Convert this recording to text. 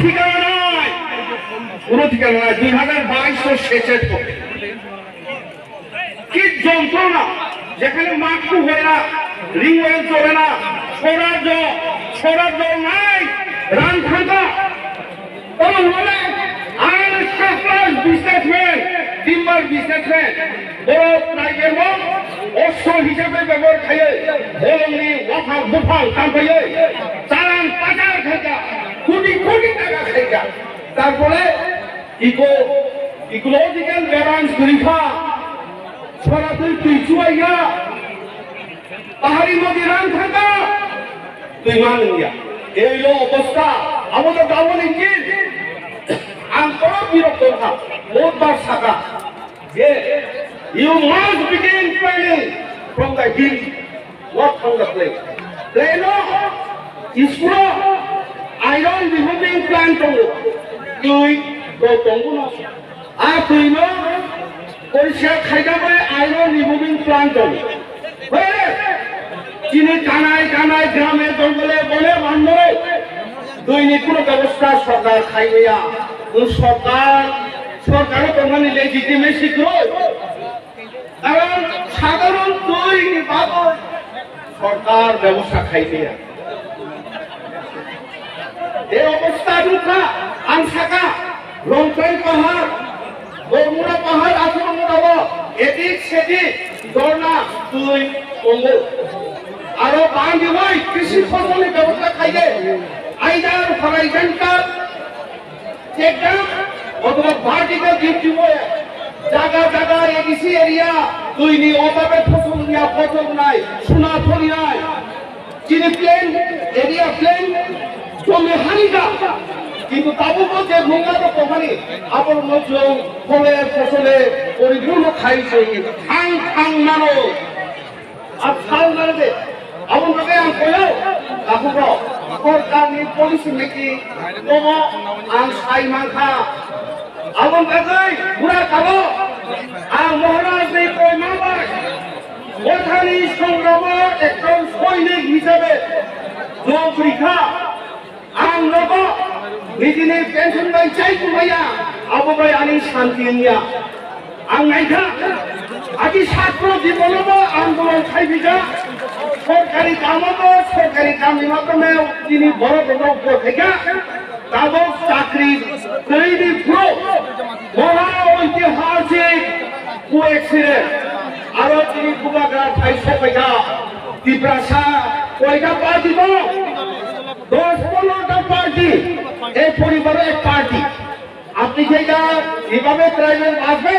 ঠিকানা নয়, কোনো ঠিকানা নয়। 2022 শেষের পথে কি যন্ত্রণা, যেখানে মাকড়ু হয় না, রিং ওয়েল চলে না, ছোড়ার জল নাই, রান থাকা বলে বিজনেসম্যান, টিম্বার বিজনেসম্যান, বড় প্রাইভেট হোক অস্ত্র হিসেবে ব্যবহার খাইয়ে বলঙ্গি ওয়াফা বুফাল কাম খাইয়ে চালান পাচার খাইয়া কোটি কোটি টাকা খাইয়া, তারপরে ইকোলজিক্যাল ব্যালেন্স পরীক্ষা ছড়াতে তুই চুয়াইয়া পাহাড়ি নদী রান থাকা তুই মান ইয়া, এই অবস্থা আমাদের ডাবল ইঞ্জিন। আমি বড় বিরক্ত হা বহুতবার থাকা যে you must begin planning from the hill, not from the plane. Plane is pro iron removing plan Tongwi. তুই তো Tongwi না, আর তুই না পরিষ্কার খাইটা করে আয়রন রিমুভিং প্লান্ট Tongwi। চিনি কানায় কানায় গ্রামে জঙ্গলে বলে বান্ধবে দৈনিক কোনো ব্যবস্থা সরকার খাইবে, সরকারও তোমার লেজিটিমেসি গ্রোথ, কারণ সাধারণ দৈনিক সরকার ব্যবস্থা খাইবে। এই অবস্থা রুখা আনসাকা রংপাই পাহাড়, বরমুড়া পাহাড়, আসরমুড়া এদিক সেদিক দরনা তুই Tongwi আরো বাঙি হয় কৃষি ফসলের ব্যবস্থা খাইলে আইদার হরাইজন্টাল চেকডাম অথবা ভার্টিক্যাল ডিপ জায়গা জায়গা এডিসি এরিয়া তুই নি অভাবে ফসল নিয়া ফসল নাই, সোনা ফলি নাই, চিনি প্লেন এরিয়া প্লেন জমি হানিকা, কিন্তু তাবুকো যে নোংরা কোম্পানি আবার মধ্যে ফলের ফসলে পরিপূর্ণ খাইছে খাং খাং মানো আর খাল মারবে। Abang pakai ang koyo, aku bro, korban ni polisi meki, tomo ang sai mangka. Abang pakai murah kabo, ang mohanas ni koi mabak, Motha ni সংগ্রামে একজন সৈনিক হিসেবে নৌকরিখা, ang logo, নিজে পেনশন বাই চাই কুমাইয়া, আবু বাই আনি শান্তি নিয়া, ang নাইখা, আগে ছাত্র জীবনব আন্দোলন খাইবিজা। সরকারি কামতো সরকারি কামের মাধ্যমে তিনি বড় বড় থেকে তাদের চাকরি তৈরি পুরো মহা ঐতিহাসিক কোএক্সিডেন্ট আরো তিনি কুবাগ্রার 500 পয়সা তিপ্রাসা কয়টা পার্টি তো 10-15টা পার্টি, এই পরিবারের এক পার্টি। আপনি যেটা এভাবে প্রাইভেট আসবে